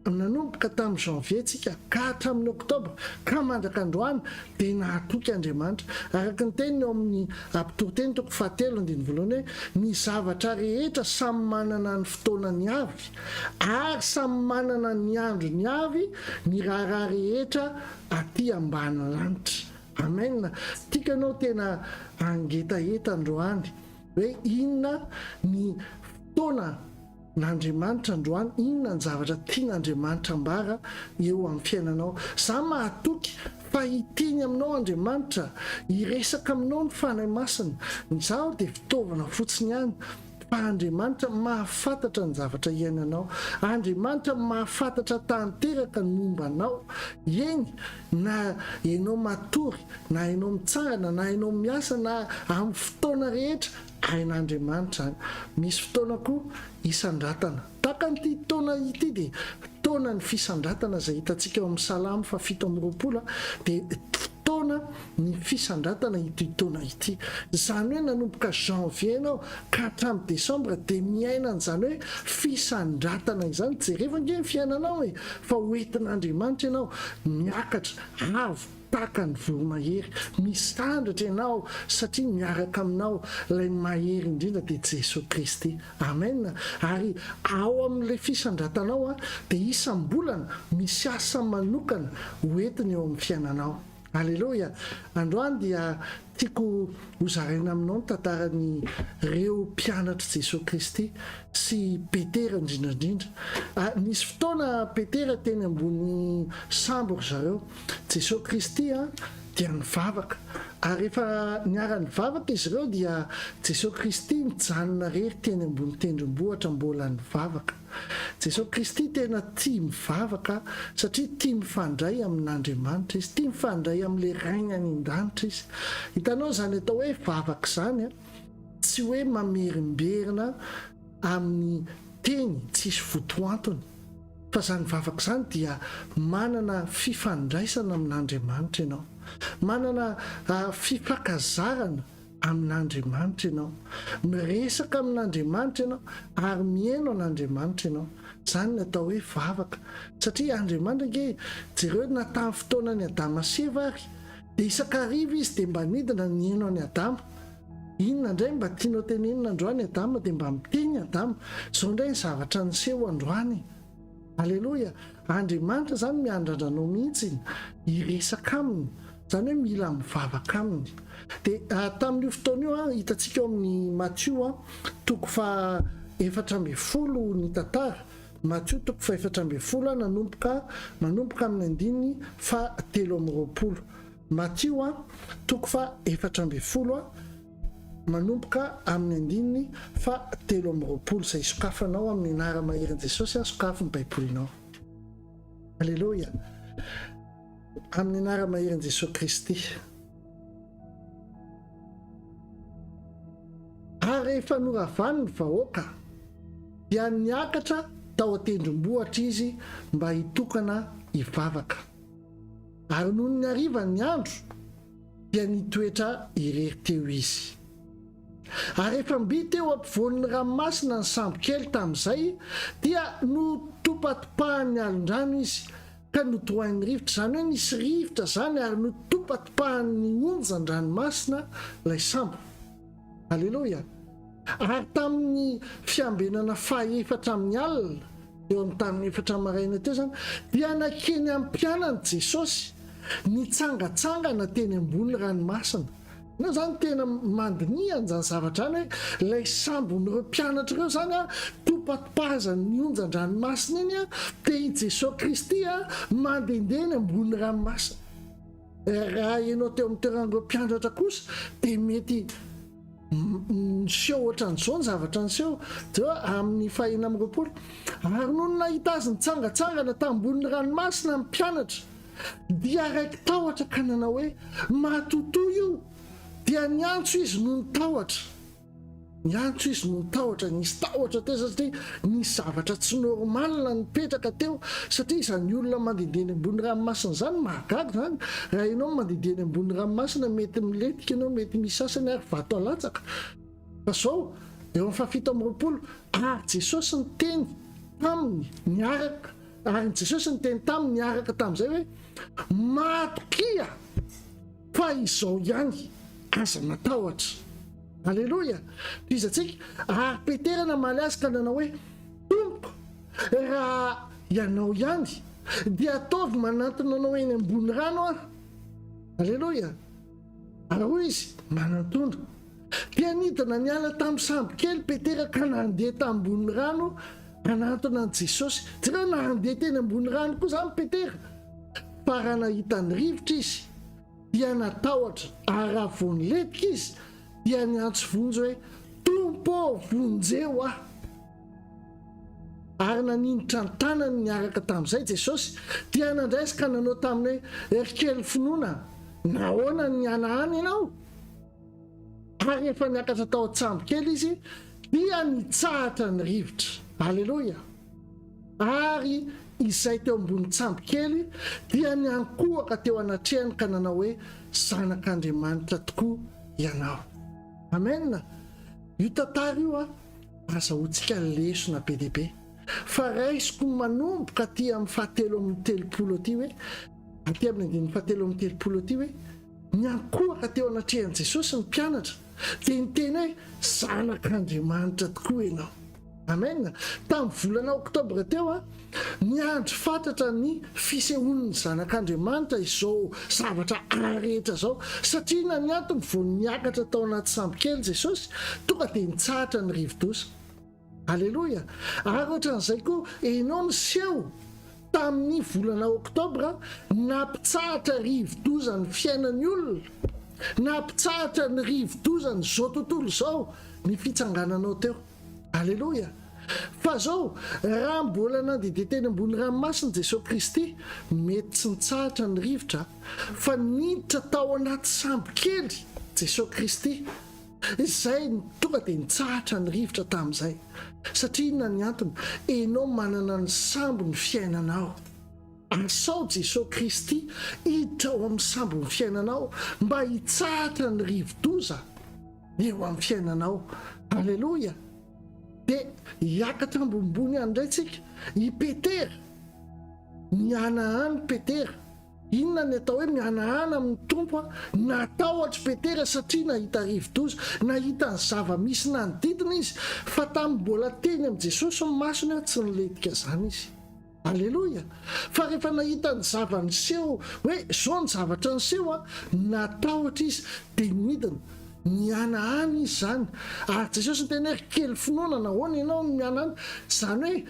nanomboka tamin'ny janvier tsika ka hatramin'ny oktobra ka mandrak'androany dia nahatoky Andriamanitra araka ny teniny eo amin'ny ampitoriteny toko 7:7 hoe ny zavatra rehetra samy manana ny fotoanany avy ary samy manana ny androny avy ny raharaha rehetra aty ambany lanitra. Amen. Tikanao tena angetaeta androany hoe inona ny fotoana n'Andriamanitra androany, inona ny zavatra tian'Andriamanitra ambara eo amin'ny fiainanao. Za mahatoky fa hiteny aminao Andriamanitra, hiresaka aminao ny fanahy masina. Izaho dia fitaovana fotsiny ihany fa Andriamanitra mahafantatra ny zavatra iainanao. Andriamanitra mahafantatra tanteraka ny mombanao. Eny na ianao matory, na ianao mitsangana, na ianao miasa, na amin'ny fotoana rehetra hain'Andriamanitra zany. Misy fotoana koa isandratana. Taka n'ity taona ity dia taona ny fisandratana izay hitantsika eo amin'ny Salamo 7:20 dia fotoana ny fisandratana ity taona ity. Izany hoe nanomboka janvier ianao ka hatramin'ny desambra dia miaina an'izany hoe fisandratana izany. Jereva nge ny fiainanao e, fa hoentin'Andriamanitra ianao miakatra avo taka ny voromahery, misandratra ianao satria miaraka aminao ilay mahery indrindra dia Jesosy Kristy. Amen. Ary ao amin'ilay fisandratanao dia isam-bolana misy asa manokana hoentiny eo amin'ny fiainanao. Alleloia. Androany dia tiako hozaraina aminao ny tantarany reo mpianatra Jesosy Kristy sy Petera indrindrandrindra. Nisy fotoana Petera teny ambony sambo ry zareo. Jesosy Kristy dia nivavaka ary rehefa niara nivavaka izy ireo dia Jesosy Kristy nijanona rery teny ambony tendrombohitra mbola nivavaka. Jesosy Kristy tena tia mivavaka satria tia mifandray amin'Andriamanitra izy, tia mifandray amin'ilay rainy any an-danitra izy. Hitanao zany atao hoe vavaka zany tsy hoe mamerimberina amin'ny teny tsisy votoantony fa zany vavaka zany dia manana fifandraisana amin'andriamanitra ianao, manana fifankazarana amin'andriamanitra ianao, miresaka amin'andriamanitra ianao ary mihaino an'andriamanitra ianao. Zany ny atao hoe vavaka, satria andriamanitra ke jereo natamin'ny fotoana ny Adama sy Eva ary dia isan-kariva izy dia mba nidina ny haino any Adama. Inona indray mba tianao tenenina androany Adama dia mba miteny Adama, izao indray ny zavatra niseho androany. Aleloia. Andriamanitra zany miandrandranao mihitsy hiresaka aminy, zany hoe mila mivavaka aminy. Dia tamin'io fotoana io hitantsika eo amin'ny Matthieu toko fa 14 ny tantara. Matthieu toko fa 14 manomboka amin'ny andininy fa 13. Matthieu toko fa 14 manomboka amin'ny andininy fa 13. Izay sokafanao amin'ny anara-maherin' Jesosy, sokafiny baibolinao. Alleloia. Amin'ny anara-maherin' Jesosy Kristy. Ary rehefa noravany ny vahoaka dia niakatra tao an-tendrombohitra izy mba hitokana hivavaka. Ary noho ny hariva ny andro dia nitoetra irery teo izy. Ary rehefa mbita eo ampovoan'ny ranomasina ny sambo kely tamin'izay dia notopatopahany alondrano izy ka notohain'ny rivotra. Zany hoe nisy rivotra zany ary notopatopahany onjan-dranomasina ilay sambo. Alleloia. Ary tamin'ny fiambenana faha-efatra amin'ny alina eo amin'ny tamin'ny 4 maraina teo zany dia nakeny amin'ny mpianany Jesosy nitsangatsangana teny ambony ranomasina. Na zany tena mandiniany zany zavatra zany hoe ilay sambon'ireo mpianatra ireo zany topatopahazany ny onjan-dranomasina iny dia i Jesosy Kristy mandendeny ambony ranomasina. Raha ianao teo amin'ny toeran'ireo mpianatra kosa dia mety niseho ohatran'izao ny zavatra niseho dia amin'ny 420. Ary noho nahita azy nitsangatsangana tambony ranomasina ny mpianatra dia raiky tahotra ka nanao hoe matotoy io, dia niantso izy no nitahotra. Niantso izy no nitahotra, nisy tahotra teo satria nisy zavatra tsy normalina nipetraka teo, satria izany olona mandendeny ambony ranomasina zany mahagaga zany. Raha ianao mandendeny ambony ranomasina mety miletika ianao, mety misy sasany ary vato alatsaka. Fa zao eo amin'ny 720 ary Jesosy niteny taminy niaraka, ary Jesosy niteny taminy niaraka tamin'izay hoe matokia fa izao ihany aza matahotra. Alleluia. Izatsika ary Petera namaly azy ka nanao hoe Tompo, raha ianao ihany dia ataovy manantona anao eny ambony rano aho. Alleluia. Ary hoy izy manantona. Dia nidina niala tamin'ny sambo kely Petera ka nandeha tambony rano manantona an Jesosy. Jereo nandeha teny ambony rano koa zany Petera. Fa raha nahita ny rivotra izy dia natahotra, ary raha vao niletika izy dia niantso vonjy hoe Tompo, vonjeo aho. Ary naninitra ny tanany niaraka tamin'izay Jesosy dia nandraisy ka nanao taminy hoe ery kely finoana, nahoana ny anahany ianao? Ary rehefa niakatra tao an-tsambo kely izy dia nitsahatra ny rivotra. Alleloia. Ary izay teo ambony tsambo kely dia niankohaka teo anatrehany ka nanao hoe zanak'Andriamanitra tokoa ianao. Amen. Io tantara io azahoantsika lesona be dia be. Fa raisiko manomboka aty amin'ny 7:30 aty hoe aty amin'ny 7:30 aty hoe niankohaka teo anatrehan'i Jesosy ny mpianatra dia niteny hoe zanak'Andriamanitra tokoa ianao. Amen. Tamin'ny volana Oktobra teo niandry fantatra ny fisehoan'ny zanak'Andriamanitra izao zavatra rehetra zao, satria na ny antony vao niakatra tao anaty sambo kely Jesosy tonga dia nitsahatra ny rivo-doza. Alleloia. Ary ohatran'izay koa ianao niseho tamin'ny volana Oktobra nampitsahatra rivo-doza ny fiainan'ny olona, nampitsahatra ny rivo-doza ny zao tontolo zao ny fitsangananao teo. Alleloia. Fa zao raha mbola nandeha teny ambony ranomasina Jesosy Kristy mety tsy nitsahatra ny rivotra fa niditra tao anaty sambo kely Jesosy Kristy izay tonga dia nitsahatra ny rivotra tamin'izay satria inona ny antony enao manana ny sambo ny fiainanao asao Jesosy Kristy hiditra ao amin'ny sambo ny fiainanao mba hitsahatra ny rivo-doza eo amin'ny fiainanao. Alleloia. dia hiakatra ambonimbony any indray tsika i Petera mihanahany Petera. Inona ny atao hoe mihanahana amin'ny tompo a? Natahotra Petera satria nahita rivo-doza, nahita ny zava-misy nanodidina izy fa tamin'ny mbola teny amin'i Jesosy ny masony a tsy niletika zany izy. Alleloia. Fa rehefa nahita ny zava-niseho hoe zao ny zavatra niseho a, natahotra izy dia midina mihanahany izy zany. Ary Jesosy ny tena hoe kely finoana nahoana ianao no mihanahana, zany hoe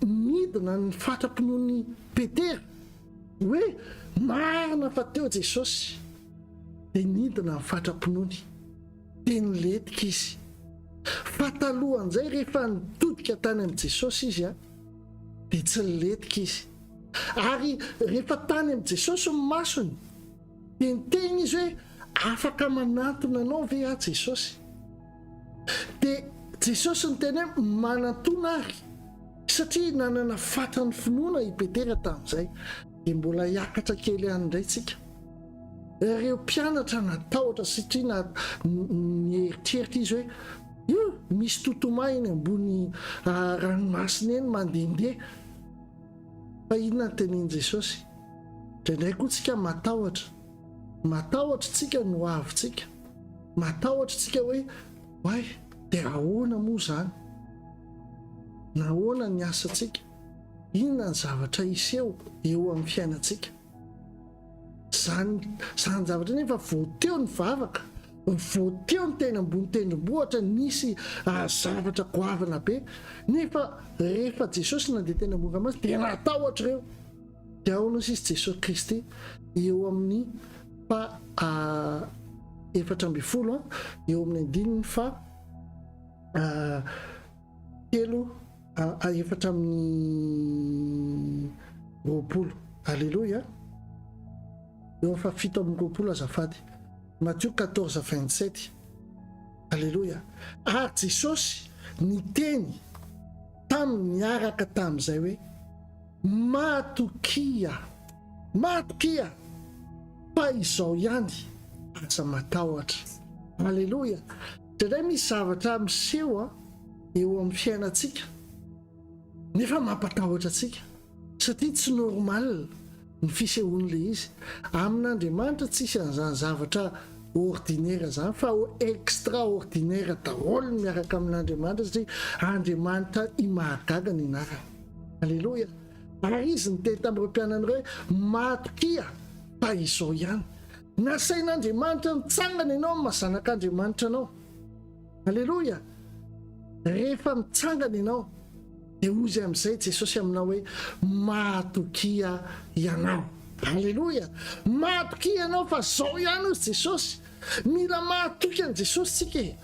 midina ny fatra-pinoan'ny Petera hoe marina fa teo Jesosy, dia nidina ny fatra-pinoany dia niletika izy. Fa talohan'izay rehefa nitodika tany amin'i Jesosy izy a dia tsy niletika izy. Ary rehefa tany amin'i Jesosy ny masony dia niteny izy hoe afaka manatona anao ve a Jesosy? Dia Jesosy ny teny hoe manantona ary satria nanana fatrany finoana i Petera tamin'izay. Dia mbola hiakatra kely any indray tsika. Ireo mpianatra natahotra satria nieritreritra izy hoe misy totomay eny ambony ranomasina eny mandehandeha. Fa inona ny tenin Jesosy? Indraindray koa tsika matahotra tsika no avintsika. Matahotra tsika hoe way dia ahoana moa zany? Nahoana ny asantsika? Inona ny zavatra iseho eo amin'ny fiainantsika? Zany zavatra nefa voateo ny vavaka, voateo ny teny ambony tendrombohitra, nisy zavatra goavana be, nefa rehefa Jesosy nandeha teny ambony ranomasina dia natahotra ireo. Dia ahoana sisy Jesosy Kristy eo amin'ny efatra amby folo eo amin'ny andininy fa telo efatra amin'ny roapolo. Alleluia. Eo fa fito amin'ny roapolo azafady. Matthieu 14:27. Alleluia. Ary Jesosy niteny tamin'ny niaraka tamin'izay hoe matokia fa izao ihany aza matahotra. Alleluia. Dia misy zavatra miseho eo amin'ny fiainantsika nefa mampatahotra antsika satria tsy normal ny fisehoan'ilay izy. Amin'Andriamanitra tsisy an'izany zavatra ordinaire zany fa extraordinaire daholo miaraka amin'Andriamanitra satria Andriamanitra imahagaga ny anarany. Alleluia. Ary izy niteny tamin'ireo mpianany hoe matokia fa izao ihany. Nasain'Andriamanitra mitsangana ianao amin'ny mahazanak'Andriamanitra anao. Alleluia. Rehefa mitsangana ianao dia ozy amin'izay Jesosy aminao hoe matokia ianao. Alleluia. Matokia ianao fa zao ihany ozy Jesosy. Mila matoky an' Jesosy tsika.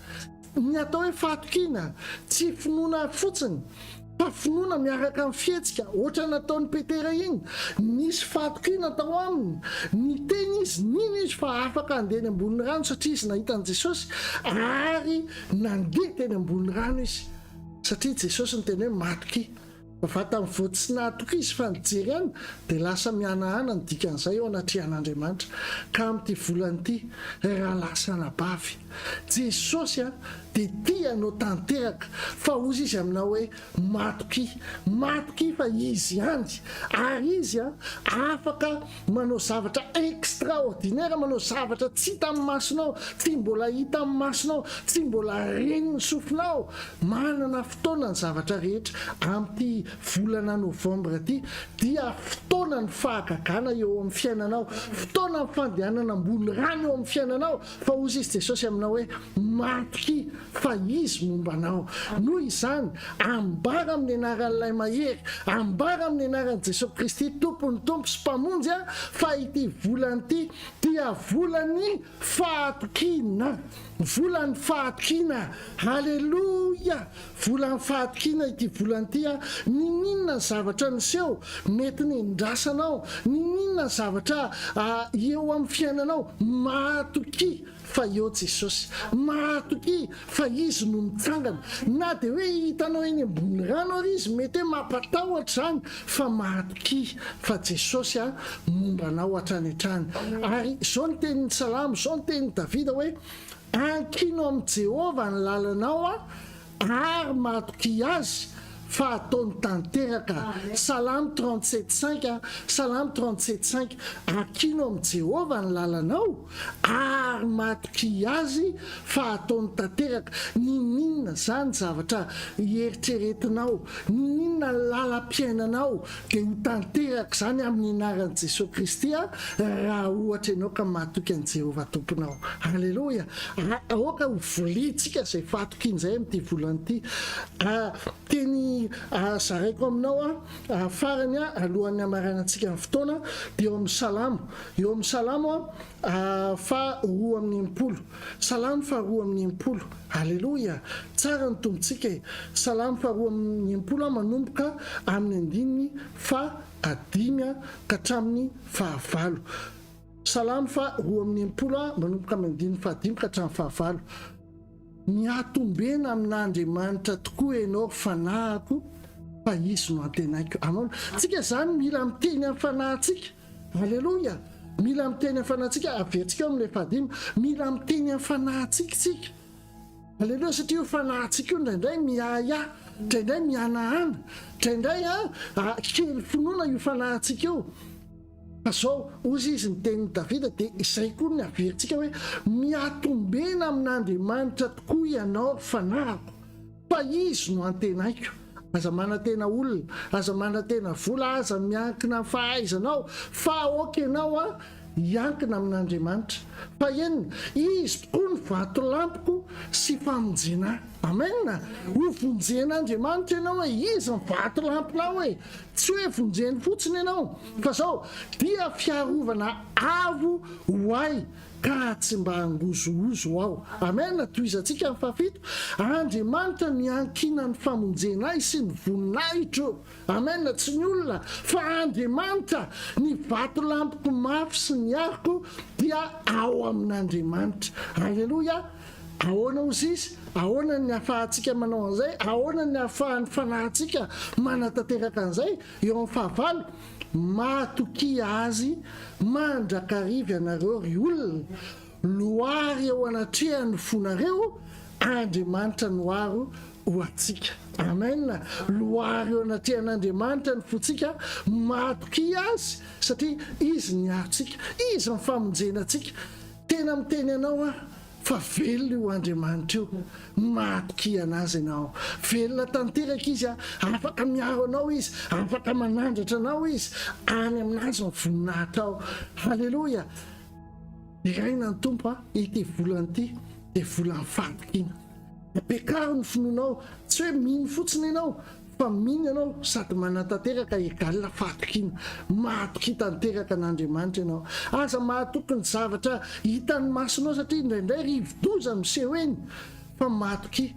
Ny atao hoe fatokiana tsy finoana fotsiny fa finoana miaraka amin'ny fihetsika. Ohatra nataon'ny Petera iny, nisy fatokiana tao aminy. Niteny izy niny izy fa afaka andeha ny ambony rano satria izy nahita an' Jesosy ary nandeha teny ambony rano izy satria Jesosy niteny hoe matoky. Fa tamin'ny vao tsy natoky izy fa nijery any dia lasa mihanahana ny dikan'izay ao anatrehan'Andriamanitra. Ka amin'ity volanyity raha lasa anabavy Jesosy dia tia anao tanteraka fa ozy izy aminao hoe matoky fa izy ihany. Ary izy afaka manao zavatra extraordinaire, manao zavatra tsy hita amin'ny masonao, tsy mbola hita amin'ny masonao, tsy mbola reny ny sofinao. Manana fotoana ny zavatra rehetra. Amin'ity volana novambra ity dia fotoana ny fahagagana eo amin'ny fiainanao, fotoana ny fandehanana ambony rano eo amin'ny fiainanao. Fa ozy izy Jesosy aminao hoe matoky fa izy mombanao. Noho izany ambara amin'ny anaran'ilay mahery, ambara amin'ny anaran'i Jesosy Kristy tompony tompo sy mpamonjy fa ity volany ity dia volany fahatokiana. Volany fahatokiana. Halleluja. Volany fahatokiana ity volany ity. Ninona ny zavatra niseho mety nindrasanao, ninona ny zavatra eo amin'ny fiainanao, matoky fa eo jesosy mahatoky fa izy no mitsangana na de hoe hitanao eny ambony rano ary izy mety hoe mampatahotra zany fa mahatoky fa jesosy a mombanao hatrany hatrany ary zao ny tenin'ny salamo zao ny tenin'ny davida hoe ankino amin'i jehova ny lalanao a ary mahatoky azy fa ataony tanteraka salamo 37:5 salamo 37:5 ankino amin'i jehova ny lalanao ary mahatoky azy fa ataony tanteraka ninona zany zavatra ieritreretinao ninona lalam-piainanao de ho tanteraka zany amin'ny anaran'i Jesosy Kristy raha ohatra ianao ka mahatoky an'i Jehova tomponao halleloja aoka ho volitsika zay fahatokin'izay amin'ity volany ity teny zaraiko aminao farany alohan'ny amaranantsika ny fotoana de eo amin'ny salamo fa 2:10 salamo fa 2:10 halleloja tsara ny tombotsika salamo fa 2:10 manomboka amin'ny andininy fa 5 ka hatramin'ny fa 9 salamo fa 2:10 manomboka amin'ny andininy fa 5 ka hatramin'ny fa 9 miatombena amin'Andriamanitra tokoa ianao fanahiko fa izy no antenaiko amao tsika zany mila miteny amin'ny fanahintsika halleloja mila miteny amin'ny fanahintsika avetsika eo amin'ilay fahadimy mila miteny amin'ny fanahintsika tsika halleloja satria io fanahintsika io ndraindray miaya ndraindray mianahana ndraindray kely finoana io fanahintsika io zao ozy izy ny tenin'ny davida de izay koa ny averintsika hoe miatombena amin'Andriamanitra tokoa ianao fanahiko fa izy no antenaiko aza manantena olona aza manantena vola aza miankina fahaizanao fa aoka ianao iankina amin'Andriamanitra fa enina izy tokoa ny vatolampoko sy famonjena amen ho vonjen'Andriamanitra ianao hoe izy ny vatolampinao hoe tsy hoe vonjeny fotsiny ianao fa zao dia fiarovana avo hoay ka tsy mba angozoozo ao amen toizantsika ny fafito Andriamanitra miankina ny famonjenay sy ny voninahitro amen tsy ny olona fa Andriamanitra ny vatolampoko mafy sy ny ariko dia ao amin'Andriamanitra halleloja ahoana ozy izy ahoana ny afahantsika manao an'izay ahoana ny afahan'ny fanahintsika manatanteraka an'izay eo amin'ny fahavalo mahatoky azy mandrakariva ianareo ry olona loary eo anatrehany fonareo Andriamanitra noaro ho atsika amen loary eo anatrehan'Andriamanitra ny fotsika mahatoky azy satria izy ny arotsika izy ny famonjenantsika tena miteny anao fa velona io Andriamanitra io mahatoky anazy ianao velona tanteraka izy afaka miaro anao izy afaka manandratra anao izy any aminazy ny voninahitra ao halleloja iraina ny tompo ity volany ity de volany fahatokina bekaro ny finoanao tsy hoe mino fotsiny ianao fa mino ianao sady manatanteraka egalina fahatokina mahatoky tanteraka an'Andriamanitra ianao aza mahatoky ny zavatra hitan'ny masonao satria indraindray rivodoza miseho eny fa mahatoky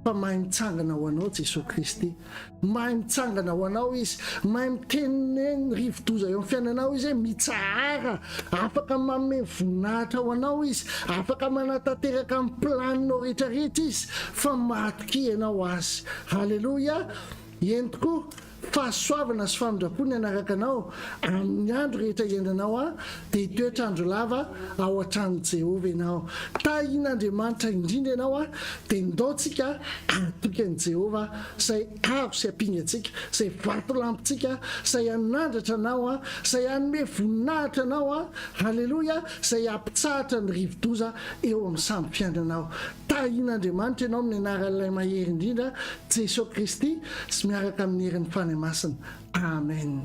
fa mahay mitsangana ho anao Jesosy Kristy mahay mitsangana ho anao izy mahay miteneny rivodoza eo amin'ny fiainanao izy mitsahara afaka manome voninahitra ho anao izy afaka manatanteraka amin'ny planinao rehetrarehetra izy fa mahatoky ianao azy halleloja eny tokoa fahasoavana sy famindrapony anaraka anao amin'ny andro rehetra iendanao de hitoetrandro lava ao an-tranon'i Jehova ianao tahian'Andriamanitra indrindra ianao de ndaotsika atoky an'i Jehova zay aro sy ampingatsika zay vatolampitsika zay anandratra anao zay anome voninahitra anao halleloja zay ampitsahatra ny rivodoza eo amin'ny samby fiainanao tahian'Andriamanitra ianao amin'ny anaran'ilay mahery indrindra Jesosy Kristy sy miaraka amin'ny herin'ny masina amen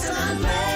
Tananay